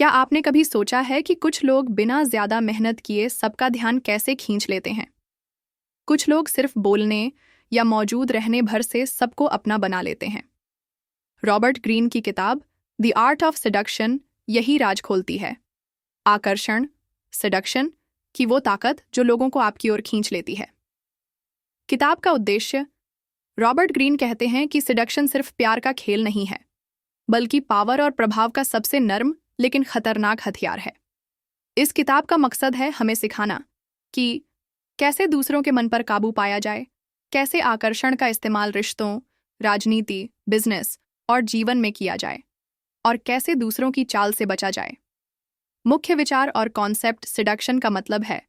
क्या आपने कभी सोचा है कि कुछ लोग बिना ज्यादा मेहनत किए सबका ध्यान कैसे खींच लेते हैं? कुछ लोग सिर्फ बोलने या मौजूद रहने भर से सबको अपना बना लेते हैं। रॉबर्ट ग्रीन की किताब द आर्ट ऑफ सेडक्शन यही राज खोलती है। आकर्षण, सेडक्शन की वो ताकत जो लोगों को आपकी ओर खींच लेती है। किताब का उद्देश्य, रॉबर्ट ग्रीन कहते हैं कि सेडक्शन सिर्फ प्यार का खेल नहीं है, बल्कि पावर और प्रभाव का सबसे नर्म लेकिन खतरनाक हथियार है। इस किताब का मकसद है हमें सिखाना कि कैसे दूसरों के मन पर काबू पाया जाए, कैसे आकर्षण का इस्तेमाल रिश्तों, राजनीति, बिजनेस और जीवन में किया जाए, और कैसे दूसरों की चाल से बचा जाए। मुख्य विचार और कॉन्सेप्ट, सिडक्शन का मतलब है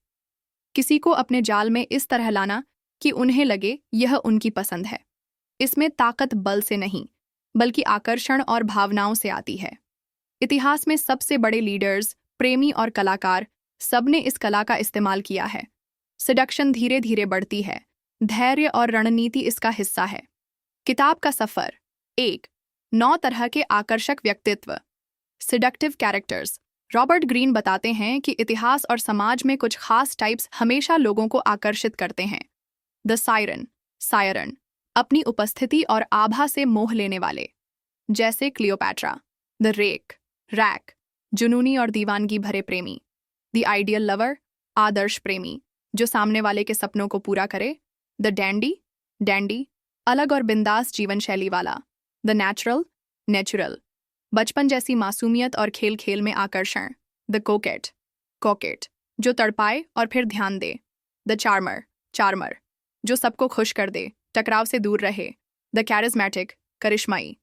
किसी को अपने जाल में इस तरह लाना कि उन्हें लगे यह उनकी पसंद है। इसमें ताकत बल से नहीं, बल्कि आकर्षण और भावनाओं से आती है। इतिहास में सबसे बड़े लीडर्स, प्रेमी और कलाकार, सबने इस कला का इस्तेमाल किया है। सिडक्शन धीरे धीरे बढ़ती है, धैर्य और रणनीति इसका हिस्सा है। किताब का सफर 1, 9 तरह के आकर्षक व्यक्तित्व, सिडक्टिव कैरेक्टर्स। रॉबर्ट ग्रीन बताते हैं कि इतिहास और समाज में कुछ खास टाइप्स हमेशा लोगों को आकर्षित करते हैं। द सायरन, सायरन, अपनी उपस्थिति और आभा से मोह लेने वाले, जैसे क्लियोपैट्रा। द रेक, रैक, जुनूनी और दीवानगी भरे प्रेमी। द आइडियल लवर, आदर्श प्रेमी, जो सामने वाले के सपनों को पूरा करे। द डैंडी, डैंडी, अलग और बिंदास जीवन शैली वाला। द नेचुरल, नेचुरल, बचपन जैसी मासूमियत और खेल खेल में आकर्षण। द कोकेट, कोकेट, जो तड़पाए और फिर ध्यान दे। द चार्मर, चार्मर, जो सबको खुश कर दे, टकराव से दूर रहे। द कैरिज्मेटिक, करिश्माई,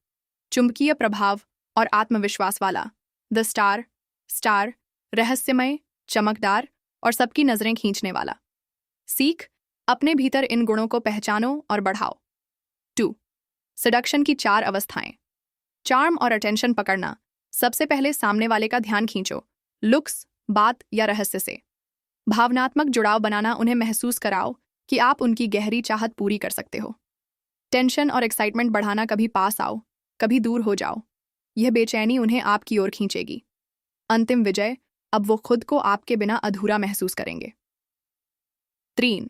चुंबकीय प्रभाव और आत्मविश्वास वाला। द स्टार, स्टार, रहस्यमय, चमकदार और सबकी नजरें खींचने वाला। सीख, अपने भीतर इन गुणों को पहचानो और बढ़ाओ। 2, सेडक्शन की 4 अवस्थाएं। चार्म और अटेंशन पकड़ना। सबसे पहले सामने वाले का ध्यान खींचो, लुक्स, बात या रहस्य से। भावनात्मक जुड़ाव बनाना, उन्हें महसूस कराओ कि आप उनकी गहरी चाहत पूरी कर सकते हो। टेंशन और एक्साइटमेंट बढ़ाना, कभी पास आओ, कभी दूर हो जाओ। यह बेचैनी उन्हें आपकी ओर खींचेगी। अंतिम विजय, अब वो खुद को आपके बिना अधूरा महसूस करेंगे। 3,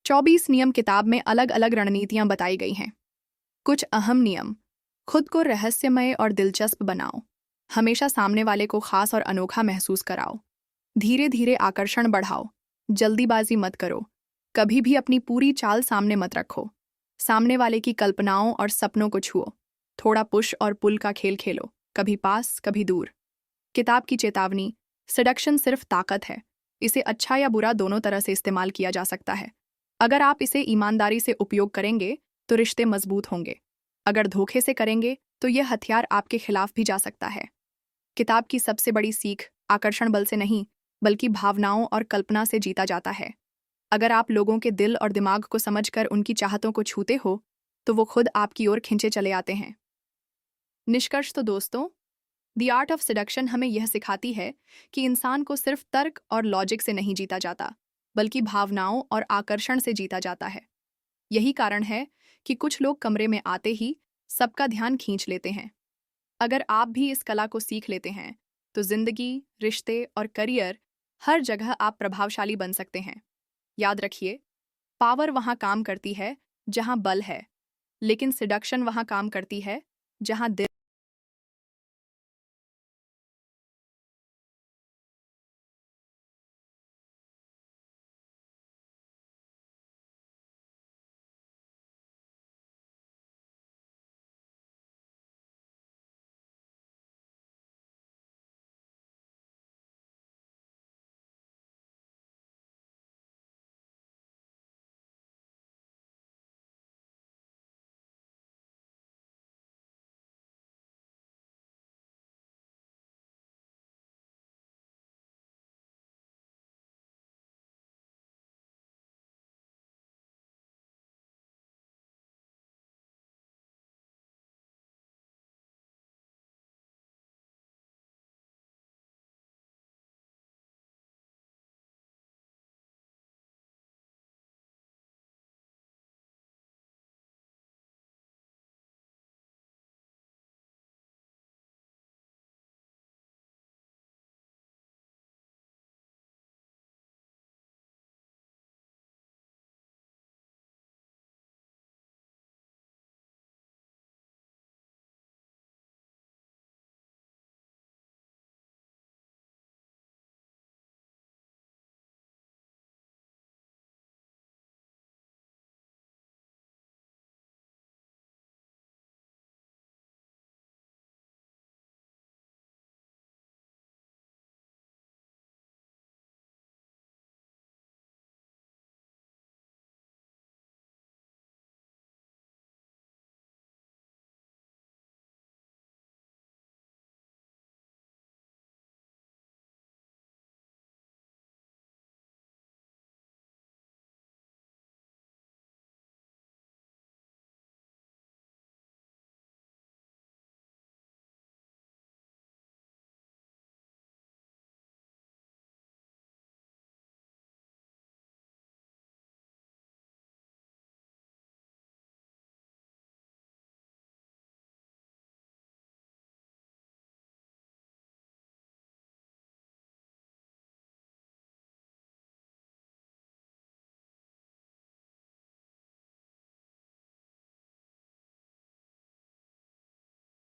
24 नियम। किताब में अलग अलग रणनीतियां बताई गई हैं। कुछ अहम नियम। खुद को रहस्यमय और दिलचस्प बनाओ, हमेशा सामने वाले को खास और अनोखा महसूस कराओ। धीरे धीरे आकर्षण बढ़ाओ, जल्दीबाजी मत करो, कभी भी अपनी पूरी चाल सामने मत रखो। सामने वाले की कल्पनाओं और सपनों को छुओ, थोड़ा पुश और पुल का खेल खेलो, कभी पास कभी दूर। किताब की चेतावनी, सेडक्शन सिर्फ ताकत है, इसे अच्छा या बुरा दोनों तरह से इस्तेमाल किया जा सकता है। अगर आप इसे ईमानदारी से उपयोग करेंगे तो रिश्ते मजबूत होंगे, अगर धोखे से करेंगे तो यह हथियार आपके खिलाफ भी जा सकता है। किताब की सबसे बड़ी सीख, आकर्षण बल से नहीं, बल्कि भावनाओं और कल्पना से जीता जाता है। अगर आप लोगों के दिल और दिमाग को समझकर उनकी चाहतों को छूते हो, तो वो खुद आपकी ओर खिंचे चले आते हैं। निष्कर्ष तो दोस्तों, द आर्ट ऑफ सेडक्शन हमें यह सिखाती है कि इंसान को सिर्फ तर्क और लॉजिक से नहीं जीता जाता, बल्कि भावनाओं और आकर्षण से जीता जाता है। यही कारण है कि कुछ लोग कमरे में आते ही सबका ध्यान खींच लेते हैं। अगर आप भी इस कला को सीख लेते हैं, तो जिंदगी, रिश्ते और करियर, हर जगह आप प्रभावशाली बन सकते हैं। याद रखिए, पावर वहाँ काम करती है जहाँ बल है, लेकिन सेडक्शन वहाँ काम करती है जहाँ दिल